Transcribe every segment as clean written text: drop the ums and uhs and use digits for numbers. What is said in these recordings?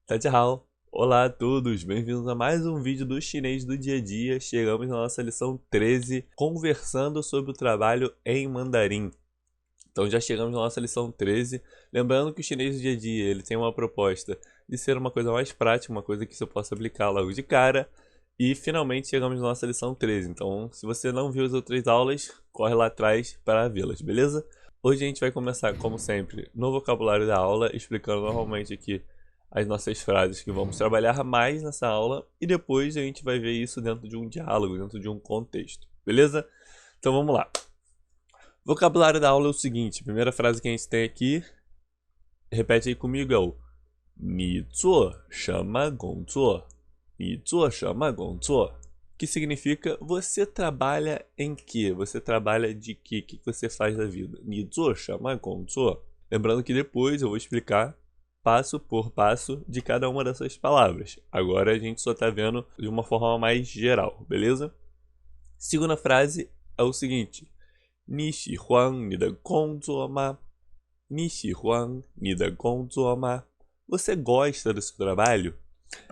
Tchau! Olá a todos, bem-vindos a mais um vídeo do Chinês do Dia a Dia. Chegamos na nossa lição 13, conversando sobre o trabalho em mandarim. Então já chegamos na nossa lição 13. Lembrando que o Chinês do Dia a Dia ele tem uma proposta de ser uma coisa mais prática, uma coisa que você possa aplicar logo de cara. E finalmente chegamos na nossa lição 13. Então, se você não viu as outras aulas, corre lá atrás para vê-las, beleza? Hoje a gente vai começar, como sempre, no vocabulário da aula, explicando normalmente aqui as nossas frases que vamos trabalhar mais nessa aula e depois a gente vai ver isso dentro de um diálogo, dentro de um contexto, beleza? Então vamos lá. Vocabulário da aula é o seguinte, a primeira frase que a gente tem aqui, repete aí comigo, é o 你做什么工作? 你做什么工作? Que significa você trabalha em quê? Você trabalha de quê? O que você faz da vida? 你做什么工作? Lembrando que depois eu vou explicar passo por passo de cada uma dessas palavras. Agora a gente só está vendo de uma forma mais geral, beleza? Segunda frase é o seguinte: 你喜欢你的工作吗? 你喜欢你的工作吗? Você gosta do seu trabalho?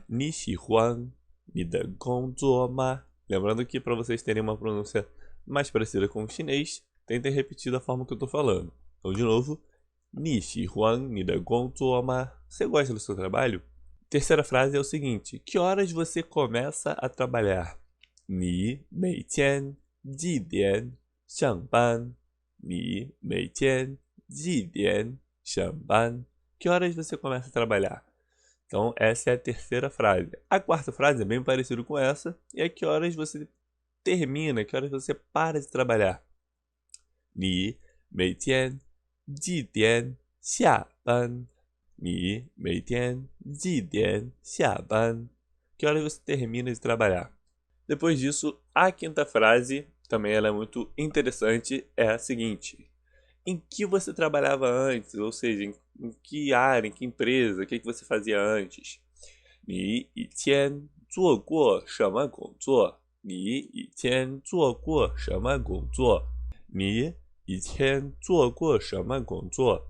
你喜欢你的工作吗? Lembrando que para vocês terem uma pronúncia mais parecida com o chinês, tentem repetir da forma que eu estou falando. Então, de novo, 你喜欢你的工作吗? Você gosta do seu trabalho? Terceira frase é o seguinte: que horas você começa a trabalhar? 你每天几点上班? 你每天几点上班? Que horas você começa a trabalhar? Então, essa é a terceira frase. A quarta frase é bem parecida com essa, e é que horas você termina, que horas você para de trabalhar. 你每天几点下班? 你每天几点下班? Que horas você termina de trabalhar? Depois disso, a quinta frase, também ela é muito interessante, é a seguinte: em que você trabalhava antes? Ou seja, em que área, em que empresa, o que você fazia antes? 你以前做过什么工作？你以前做过什么工作？你以前做过什么工作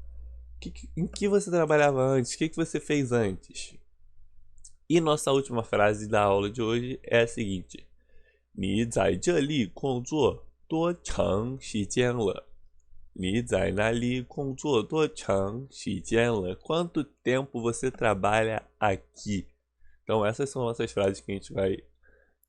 ？em que você trabalhava antes? O que você fez antes? E nossa última frase da aula de hoje é a seguinte: 你在这里工作多长时间了？你在那里工作多长时间了? Quanto tempo você trabalha aqui? Então essas são nossas frases que a gente vai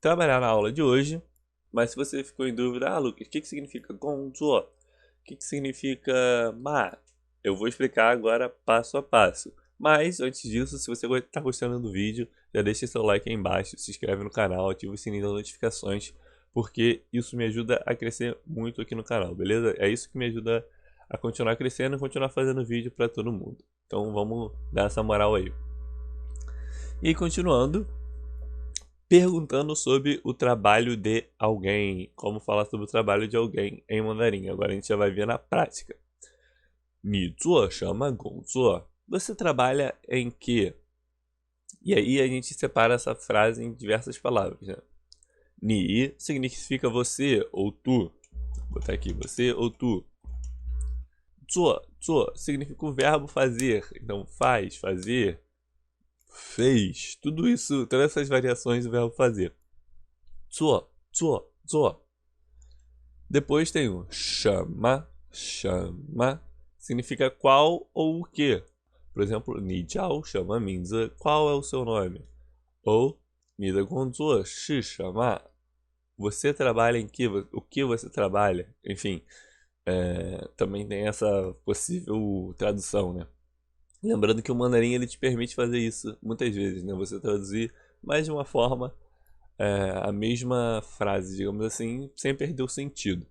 trabalhar na aula de hoje. Mas se você ficou em dúvida, Lucas, o que significa 工作? O que significa ma? Eu vou explicar agora passo a passo. Mas antes disso, se você está gostando do vídeo, já deixa seu like aí embaixo, se inscreve no canal, ativa o sininho das notificações, porque isso me ajuda a crescer muito aqui no canal, beleza? É isso que me ajuda a continuar crescendo e continuar fazendo vídeo para todo mundo. Então vamos dar essa moral aí. E aí, continuando, perguntando sobre o trabalho de alguém, como falar sobre o trabalho de alguém em mandarim. Agora a gente já vai ver na prática. 你做什么工作? Você trabalha em quê? E aí a gente separa essa frase em diversas palavras, né? 你 significa você ou tu. Vou botar aqui, você ou tu. 做 significa o verbo fazer. Então faz, fazer, fez. Tudo isso, todas essas variações do verbo fazer. 做 Depois tem o 什么 significa qual ou o que. Por exemplo, 你叫什么名字? Qual é o seu nome? Ou 你的工作是什么? Você trabalha em que? O que você trabalha? Enfim, também tem essa possível tradução, né? Lembrando que o mandarim ele te permite fazer isso muitas vezes, né? Você traduzir mais de uma forma a mesma frase, digamos assim, sem perder o sentido.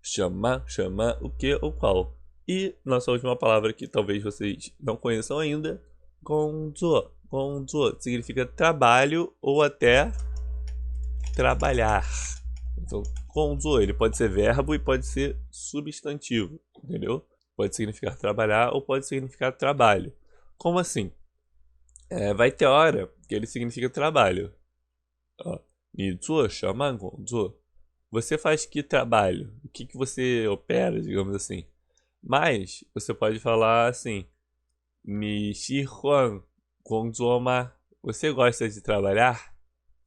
Chama, o que ou qual. E nossa última palavra que talvez vocês não conheçam ainda, 工作 significa trabalho ou até trabalhar. Então, 工作 ele pode ser verbo e pode ser substantivo, entendeu? Pode significar trabalhar ou pode significar trabalho. Como assim? Vai ter hora que ele significa trabalho. 你做什么工作? Você faz que trabalho? O que você opera, digamos assim? Mas você pode falar assim: 你喜欢工作吗? Você gosta de trabalhar?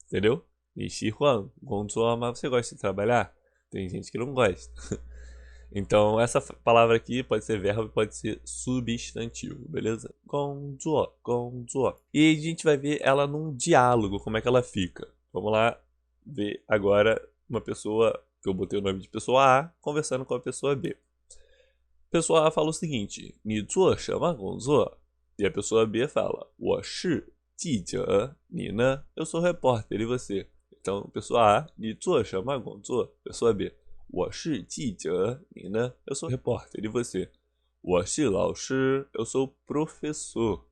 Entendeu? 你喜欢工作吗? Você gosta de trabalhar? Tem gente que não gosta. Então, essa palavra aqui pode ser verbo e pode ser substantivo, beleza? 工作, 工作. E a gente vai ver ela num diálogo, como é que ela fica. Vamos lá ver agora uma pessoa, que eu botei o nome de pessoa A, conversando com a pessoa B. Pessoa A fala o seguinte, 你做什么工作? E a pessoa B fala, 我是记者, 你呢? Eu sou repórter, e você? Então, pessoa A, 你做什么工作? Pessoa B, 我是记者, 你呢? Eu sou repórter, e você? 我是老师, eu sou professor.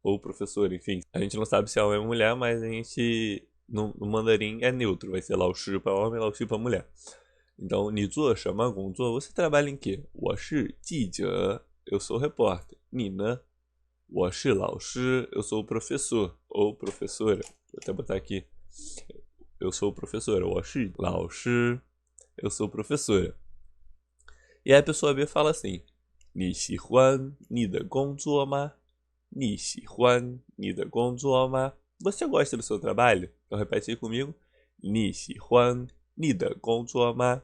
Ou professor, enfim. A gente não sabe se é homem ou mulher, mas a gente, no mandarim, é neutro. Vai ser 老师 para homem, 老师 para mulher. Então, 你做什么工作? Você trabalha em quê? 我是记者, eu sou repórter. 你呢? 我是老师, eu sou professor ou professora. Vou até botar aqui. Eu sou professora. 我是老师, eu sou professora. E aí a pessoa B fala assim, 你喜欢你的工作吗? 你喜欢你的工作吗? Você gosta do seu trabalho? Então repete aí comigo. 你喜欢你的工作吗?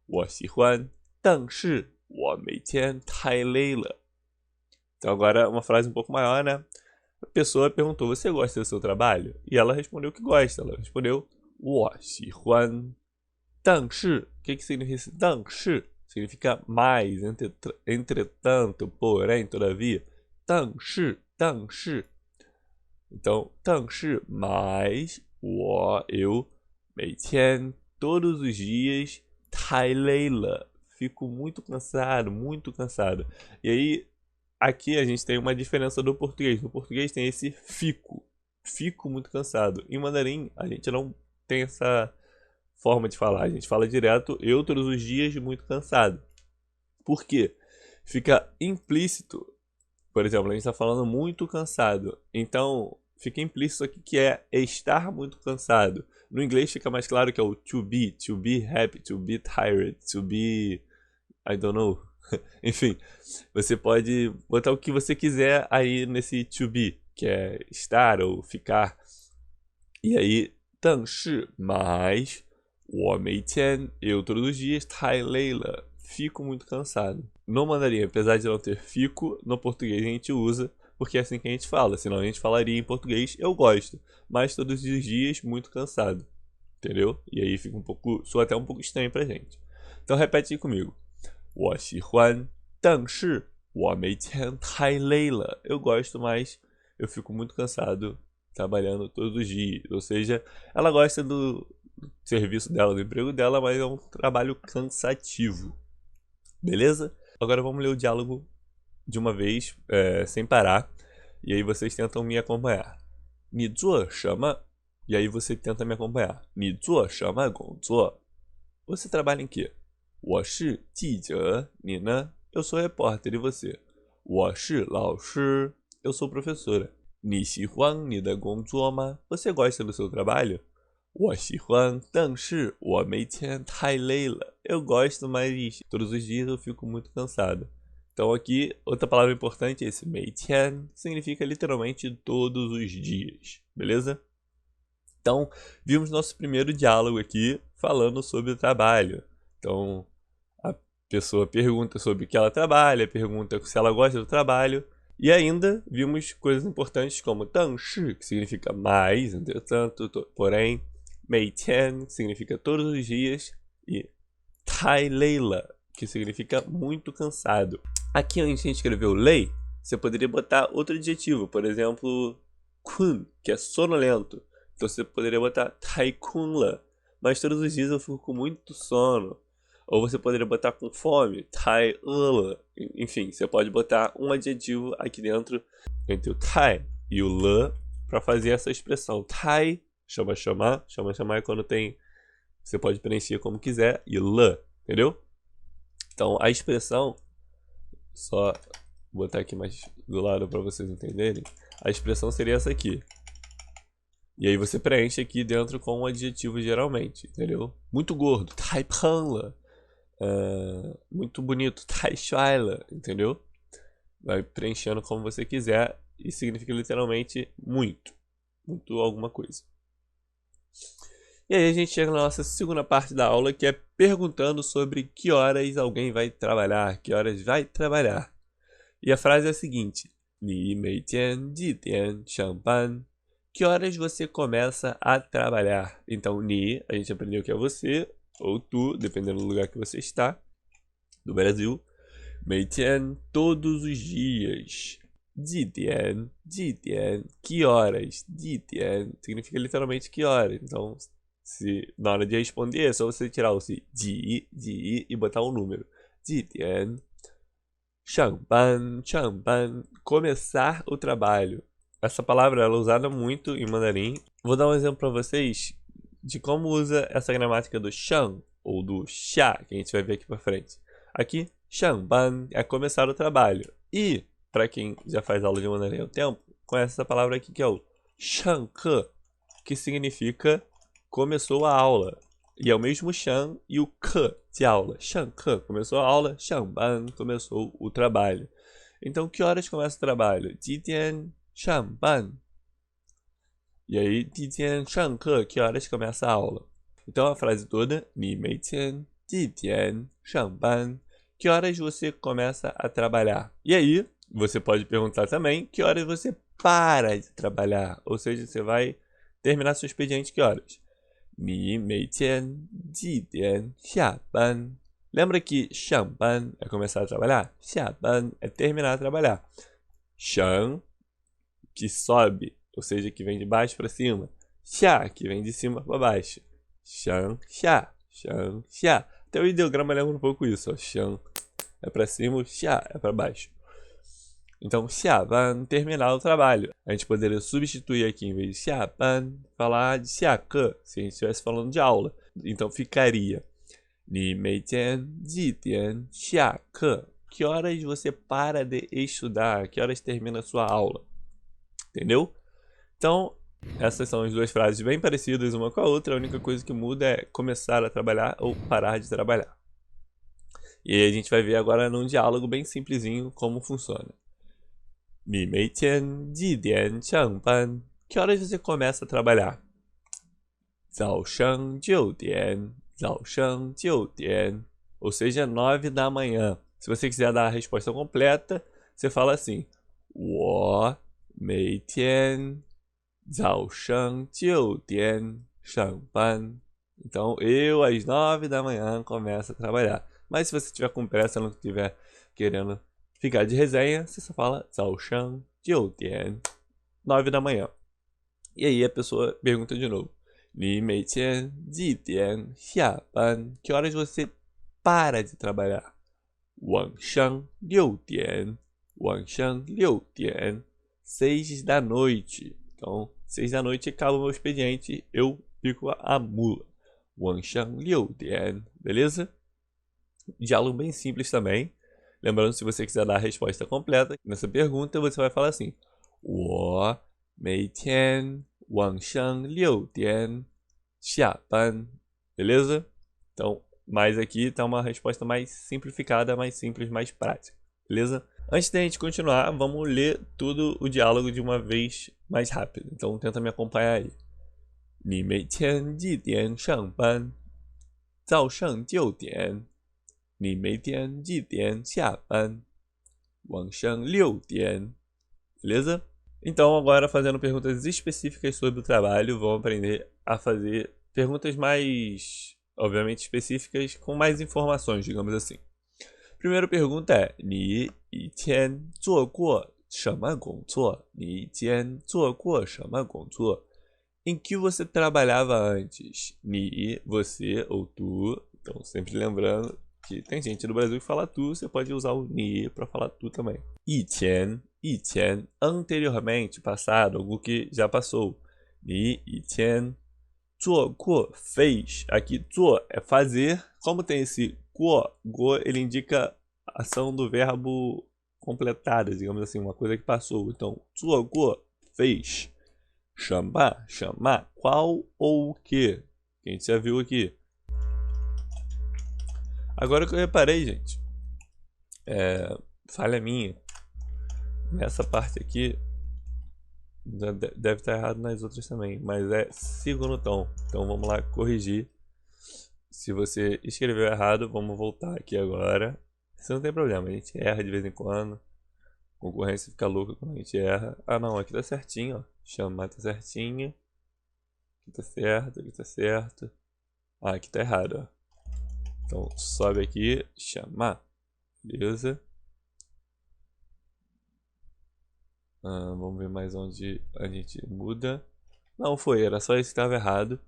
我喜欢，但是我每天太累了. Então agora uma frase um pouco maior, né? A pessoa perguntou, você gosta do seu trabalho? E ela respondeu que gosta. Ela respondeu, 我喜欢，但是, o que significa esse 但是? Significa mais, entretanto, porém, todavia. 但是. Então, 但是, mas, eu, 每天, todos os dias, 太累了, fico muito cansado, muito cansado. E aí, aqui a gente tem uma diferença do português. No português tem esse fico muito cansado. Em mandarim, a gente não tem essa forma de falar. A gente fala direto, eu todos os dias muito cansado. Por quê? Fica implícito. Por exemplo, a gente está falando muito cansado. Então, fica implícito aqui que é estar muito cansado. No inglês fica mais claro que é o to be happy, to be tired, to be... I don't know. Enfim, você pode botar o que você quiser aí nesse to be, que é estar ou ficar. E aí, 但是, mas, 我每天, eu todos os dias, 太累了, fico muito cansado. No mandarim, apesar de não ter fico, no português a gente usa, porque é assim que a gente fala. Senão a gente falaria em português, eu gosto, mas todos os dias, muito cansado. Entendeu? E aí fica soa até um pouco estranho pra gente. Então repete aí comigo. 我喜欢，但是我每天太累了. Eu gosto, mas eu fico muito cansado trabalhando todos os dias. Ou seja, ela gosta do serviço dela, do emprego dela, mas é um trabalho cansativo. Beleza? Agora vamos ler o diálogo de uma vez, sem parar. E aí vocês tentam me acompanhar. 你做什么? E aí você tenta me acompanhar. 你做什么工作? Você trabalha em quê? 我是记者, 你呢? Eu sou repórter, e você? 我是老师, eu sou professora. 你喜欢你的工作吗? Você gosta do seu trabalho? 我喜欢，但是我每天太累了. Eu gosto, mas todos os dias eu fico muito cansado. Então aqui, outra palavra importante é esse 每天, significa literalmente todos os dias, beleza? Então, vimos nosso primeiro diálogo aqui falando sobre o trabalho. Então, a pessoa pergunta sobre o que ela trabalha, pergunta se ela gosta do trabalho. E ainda vimos coisas importantes como 但是, que significa mais, entretanto, porém. 每天, que significa todos os dias. E 太累了, que significa muito cansado. Aqui onde a gente escreveu lei, você poderia botar outro adjetivo. Por exemplo, 困, que é sonolento. Então você poderia botar 太困了, mas todos os dias eu fico com muito sono. Ou você poderia botar com fome, 太饿了. Enfim, você pode botar um adjetivo aqui dentro entre o 太 e o 了 para fazer essa expressão. 太, chama é quando tem, você pode preencher como quiser, e 了, entendeu? Então a expressão, só botar aqui mais do lado para vocês entenderem, a expressão seria essa aqui. E aí você preenche aqui dentro com um adjetivo geralmente, entendeu? Muito gordo, 太胖了. Muito bonito, 太帅了, entendeu? Vai preenchendo como você quiser. e significa literalmente muito. Muito alguma coisa. E aí a gente chega na nossa segunda parte da aula, que é perguntando sobre que horas alguém vai trabalhar, que horas vai trabalhar. E a frase é a seguinte: 你每天几点上班? Que horas você começa a trabalhar? Então, ni, a gente aprendeu que é você, ou tu, dependendo do lugar que você está, do Brasil. 每天, todos os dias. 几点, que horas? 几点 significa literalmente que hora. Então, se na hora de responder, é só você tirar o si, de e botar um número. 几点 上班, começar o trabalho. Essa palavra ela é usada muito em mandarim. Vou dar um exemplo para vocês de como usa essa gramática do shang ou do xia, que a gente vai ver aqui para frente. Aqui, 上班 é começar o trabalho. E, para quem já faz aula de mandarim há um tempo, conhece essa palavra aqui que é o 上课, que significa começou a aula. E é o mesmo shan e o ke de aula. 上课 começou a aula, 上班 começou o trabalho. Então, que horas começa o trabalho? 几点上班? E aí, 几点上课? Que horas começa a aula? Então, a frase toda, 你每天几点上班? Que horas você começa a trabalhar? E aí, você pode perguntar também, que horas você para de trabalhar? Ou seja, você vai terminar seu expediente que horas? 你每天几点下班? Lembra que 上班 é começar a trabalhar? 下班 é terminar a trabalhar. 上, que sobe, ou seja, que vem de baixo para cima. 下, que vem de cima para baixo. 上下, até o ideograma lembra um pouco isso. 上 é para cima, 下 é para baixo. Então, 下班, terminar o trabalho. A gente poderia substituir aqui, em vez de 下班, falar de 下课, se a gente estivesse falando de aula. Então, ficaria 你每天几点下课? Que horas você para de estudar? Que horas termina a sua aula? Entendeu? Então, essas são as duas frases bem parecidas uma com a outra. A única coisa que muda é começar a trabalhar ou parar de trabalhar. E aí a gente vai ver agora num diálogo bem simplesinho como funciona. 你每天几点上班? Que horas você começa a trabalhar? 早上九点, ou seja, 9 da manhã. Se você quiser dar a resposta completa, você fala assim: 我每天早上九点上班. Então, eu às 9 da manhã começo a trabalhar. Mas se você estiver com pressa, não estiver querendo ficar de resenha, você só fala 早上九点, 9 da manhã. E aí a pessoa pergunta de novo: 你每天几点下班? Que horas você para de trabalhar? 晚上六点, 6 da noite. Então, 6 da noite acaba o meu expediente, eu fico a mula. 晚上六点, beleza? Diálogo bem simples também. Lembrando, se você quiser dar a resposta completa nessa pergunta, você vai falar assim: 我每天晚上六点下班. Beleza? Então, mais aqui está uma resposta mais simplificada, mais simples, mais prática. Beleza? Antes da gente continuar, vamos ler tudo o diálogo de uma vez mais rápido. Então, tenta me acompanhar aí. 你每天几点上班? 早上九点. 你每天几点下班? 晚上六点. Beleza? Então, agora fazendo perguntas específicas sobre o trabalho, vamos aprender a fazer perguntas mais, obviamente, específicas, com mais informações, digamos assim. Primeira pergunta é: 你以前做过什么工作? 你以前做过什么工作? Em que você trabalhava antes? 你, você ou tu. Então, sempre lembrando que tem gente no Brasil que fala tu, você pode usar o ni para falar tu também. 以前, anteriormente, passado, algo que já passou. 你以前做过, fez. Aqui, 做 é fazer. Como tem esse go, ele indica a ação do verbo completada, digamos assim, uma coisa que passou. Então, 做过, fez. Chamar, qual ou o que? Que a gente já viu aqui. Agora que eu reparei, gente, falha minha, nessa parte aqui, Deve estar errado nas outras também, mas é segundo tom. Então vamos lá corrigir. Se você escreveu errado, vamos voltar aqui agora. Isso não tem problema, a gente erra de vez em quando. A concorrência fica louca quando a gente erra. Ah não, aqui tá certinho, ó. Chamar tá certinho. Aqui tá certo, aqui tá certo. Ah, aqui tá errado, ó. Então sobe aqui, chamar. Beleza. Vamos ver mais onde a gente muda. Não foi, era só isso que estava errado.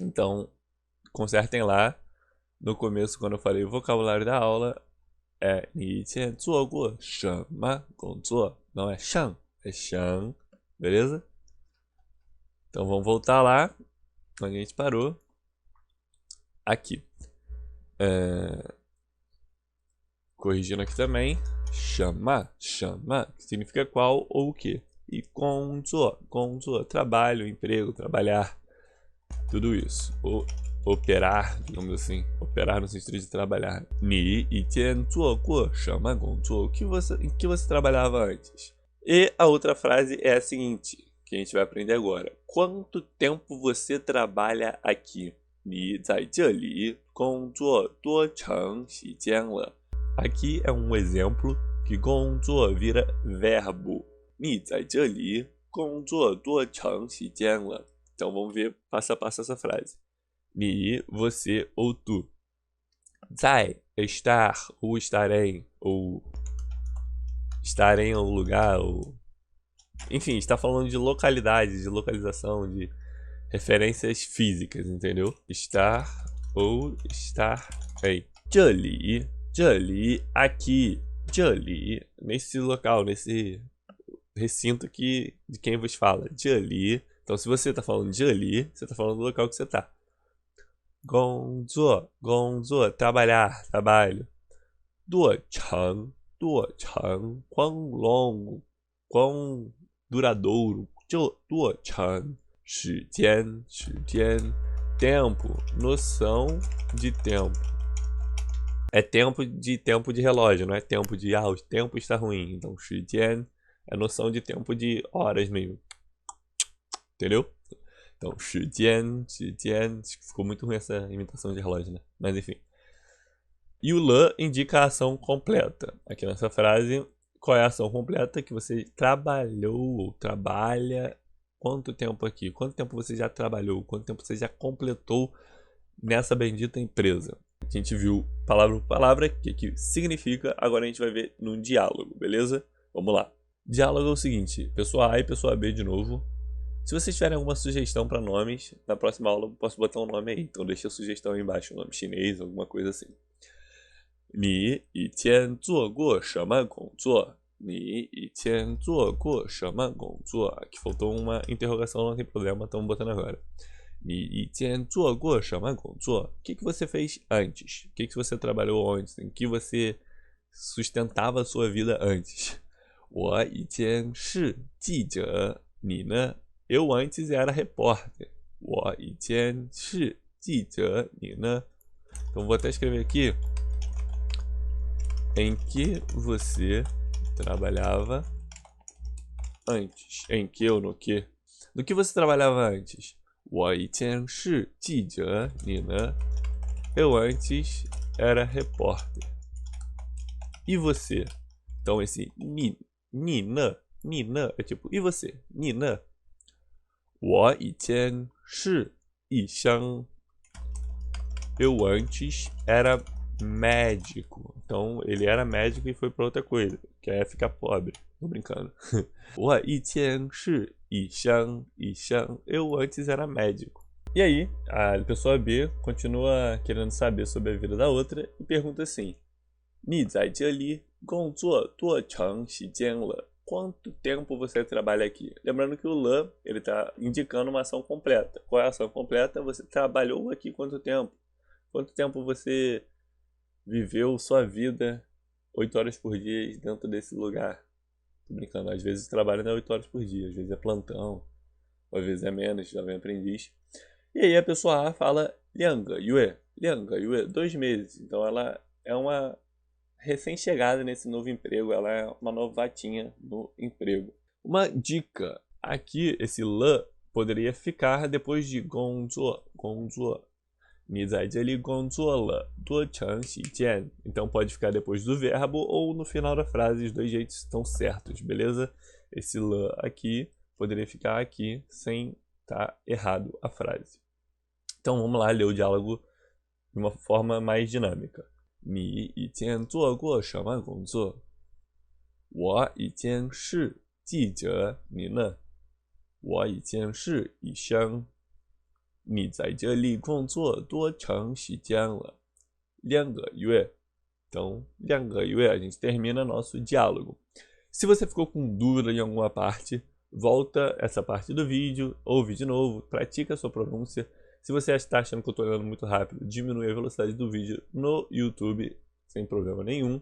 Então, consertem lá. No começo, quando eu falei o vocabulário da aula, é 你以前做过什么工作? Não é 上, é 上, beleza? Então vamos voltar lá, onde a gente parou. Aqui. Corrigindo aqui também. Chama, que significa qual ou o que. E 工作, trabalho, emprego, trabalhar. Tudo isso. Operar, digamos assim. Operar no sentido de trabalhar. 你以前做过什么工作? Em que você trabalhava antes? E a outra frase é a seguinte, que a gente vai aprender agora. Quanto tempo você trabalha aqui? 你在这里工作多长时间了? Aqui é um exemplo que 工作 vira verbo. 你在这里工作多长时间了? Então vamos ver passo a passo essa frase. 你, você ou tu. 在, estar ou estar em, ou estar em um lugar, ou... Enfim, está falando de localidade, de localização, de referências físicas, entendeu? Estar ou estar em. 这里, aqui, 这里, nesse local, nesse recinto aqui de quem vos fala. 这里. Então, se você está falando de ali, você está falando do local que você está. 工作, trabalhar, trabalho. 多长, quão longo, quão duradouro. 多长, 时间, tempo, noção de tempo. É tempo de relógio, não é tempo de o tempo está ruim. Então, 时间 é noção de tempo de horas mesmo. Entendeu? Então, 时间, ficou muito ruim essa imitação de relógio, né? Mas enfim. E o le indica a ação completa. Aqui nessa frase, qual é a ação completa que você trabalhou ou trabalha? Quanto tempo aqui? Quanto tempo você já trabalhou? Quanto tempo você já completou nessa bendita empresa? A gente viu palavra por palavra o que significa. Agora a gente vai ver num diálogo, beleza? Vamos lá. Diálogo é o seguinte, pessoa A e pessoa B de novo. Se vocês tiverem alguma sugestão para nomes, na próxima aula eu posso botar um nome aí. Então deixa a sugestão aí embaixo, um nome chinês, alguma coisa assim. 你以前做过什么工作? 你以前做过什么工作? Aqui faltou uma interrogação, não tem problema, estamos botando agora. 你以前做过什么工作? O que você fez antes? O que você trabalhou antes? Em que você sustentava a sua vida antes? 我以前是记者，你呢? Eu antes era repórter. 我以前是记者，你呢? Então vou até escrever aqui. Em que você trabalhava antes? Em que ou no que? No que você trabalhava antes? 我以前是记者，你呢? Eu antes era repórter. E você? Então esse ni ne é tipo, e você? Ni ne? 我以前是医生. Eu antes era médico. Então ele era médico e foi pra outra coisa, que é ficar pobre. Tô brincando. 我以前是医生. Eu antes era médico. E aí, a pessoa B continua querendo saber sobre a vida da outra e pergunta assim: 你在这里工作多长时间了? Quanto tempo você trabalha aqui? Lembrando que o le, ele está indicando uma ação completa. Qual é a ação completa? Você trabalhou aqui quanto tempo? Quanto tempo você viveu sua vida 8 horas por dia dentro desse lugar? Tô brincando, às vezes o trabalho não é 8 horas por dia, às vezes é plantão, ou às vezes é menos, já vem aprendiz. E aí a pessoa A fala 2个月, 2 meses. Então ela é uma recém-chegada nesse novo emprego, ela é uma novatinha no emprego. Uma dica, aqui esse le poderia ficar depois de 工作, 工作. 你在这里工作了多长时间? Então pode ficar depois do verbo ou no final da frase, os dois jeitos estão certos, beleza? Esse le aqui poderia ficar aqui sem estar errado a frase. Então vamos lá ler o diálogo de uma forma mais dinâmica. 你以前做过什么工作? 我以前是记者，你呢？我以前是医生。你在这里工作多长时间了？2个月. Então, 2个月 a gente termina nosso diálogo. Se você ficou com dúvida em alguma parte, volta essa parte do vídeo, ouve de novo, pratica a sua pronúncia. Se você está achando que eu estou olhando muito rápido, diminui a velocidade do vídeo no YouTube, sem problema nenhum.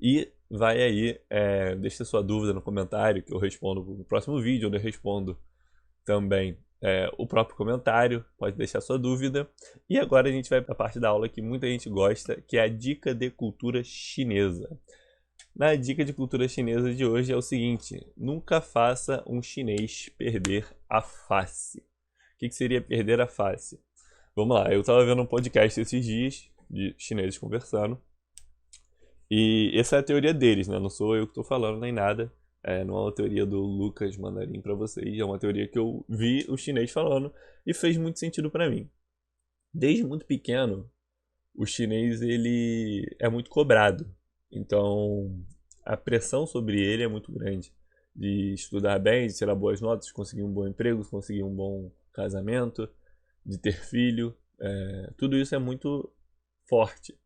E vai aí, deixa sua dúvida no comentário, que eu respondo no próximo vídeo, onde eu respondo também o próprio comentário, pode deixar sua dúvida. E agora a gente vai para a parte da aula que muita gente gosta, que é a dica de cultura chinesa. Na dica de cultura chinesa de hoje é o seguinte: nunca faça um chinês perder a face. O que seria perder a face? Vamos lá, eu estava vendo um podcast esses dias de chineses conversando. E essa é a teoria deles, né? Não sou eu que estou falando nem nada. Não é uma teoria do Lucas Mandarim para vocês. É uma teoria que eu vi o chinês falando e fez muito sentido para mim. Desde muito pequeno, o chinês ele é muito cobrado. Então, a pressão sobre ele é muito grande. De estudar bem, de tirar boas notas, de conseguir um bom emprego, de conseguir um bom casamento, de ter filho. Tudo isso é muito forte.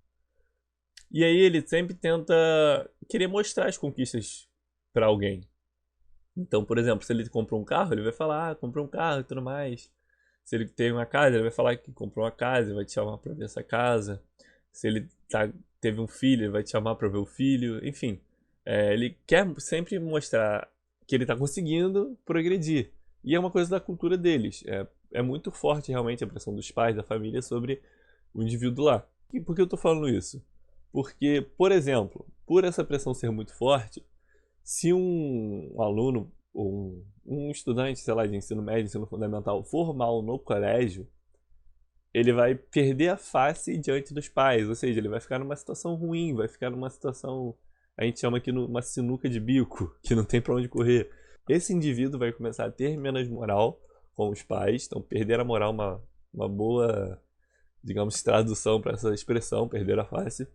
E aí ele sempre tenta querer mostrar as conquistas para alguém. Então, por exemplo, se ele comprou um carro, ele vai falar, comprou um carro e tudo mais. Se ele tem uma casa, ele vai falar que comprou uma casa e vai te chamar para ver essa casa. Se ele teve um filho, ele vai te chamar para ver o filho. Enfim, ele quer sempre mostrar que ele está conseguindo progredir. E é uma coisa da cultura deles. É muito forte realmente a pressão dos pais, da família sobre o indivíduo lá. E por que eu estou falando isso? Porque, por exemplo, por essa pressão ser muito forte, se um aluno ou um estudante, sei lá, de ensino médio, ensino fundamental, for mal no colégio, ele vai perder a face diante dos pais, ou seja, ele vai ficar numa situação ruim, vai ficar numa situação, a gente chama aqui numa sinuca de bico, que não tem para onde correr. Esse indivíduo vai começar a ter menos moral com os pais, então perder a moral é uma boa, digamos, tradução para essa expressão, perder a face,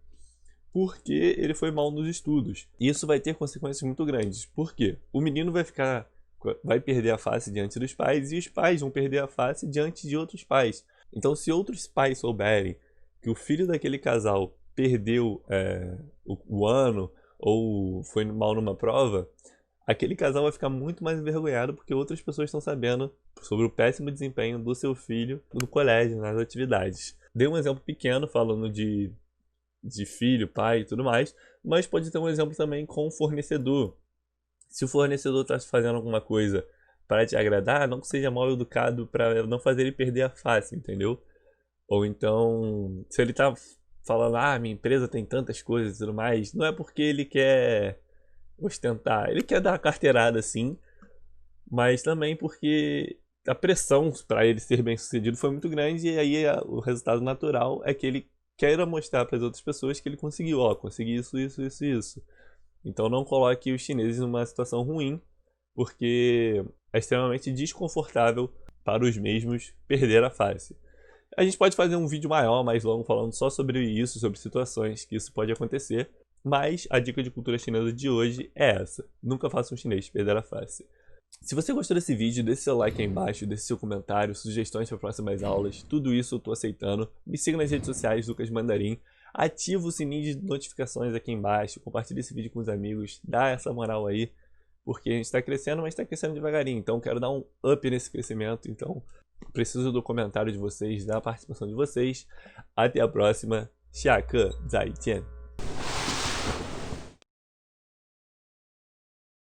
porque ele foi mal nos estudos. E isso vai ter consequências muito grandes. Por quê? O menino vai perder a face diante dos pais e os pais vão perder a face diante de outros pais. Então, se outros pais souberem que o filho daquele casal perdeu o ano ou foi mal numa prova, aquele casal vai ficar muito mais envergonhado porque outras pessoas estão sabendo sobre o péssimo desempenho do seu filho no colégio, nas atividades. Dei um exemplo pequeno falando de filho, pai e tudo mais, mas pode ter um exemplo também com o fornecedor. Se o fornecedor está fazendo alguma coisa para te agradar, não que seja mal educado para não fazer ele perder a face, entendeu? Ou então, se ele está falando, minha empresa tem tantas coisas e tudo mais, não é porque ele quer ostentar, ele quer dar uma carteirada sim, mas também porque a pressão para ele ser bem sucedido foi muito grande e aí o resultado natural é que ele queira mostrar para as outras pessoas que ele conseguiu, consegui isso. Então não coloque os chineses numa situação ruim, porque é extremamente desconfortável para os mesmos perder a face. A gente pode fazer um vídeo maior, mais longo, falando só sobre isso, sobre situações que isso pode acontecer, mas a dica de cultura chinesa de hoje é essa: nunca faça um chinês perder a face. Se você gostou desse vídeo, deixe seu like aí embaixo, deixe seu comentário, sugestões para próximas aulas, tudo isso eu tô aceitando. Me siga nas redes sociais, Lucas Mandarim, ativa o sininho de notificações aqui embaixo, compartilhe esse vídeo com os amigos, dá essa moral aí, porque a gente está crescendo, mas está crescendo devagarinho, então quero dar um up nesse crescimento, então preciso do comentário de vocês, da participação de vocês. Até a próxima, 下课再见。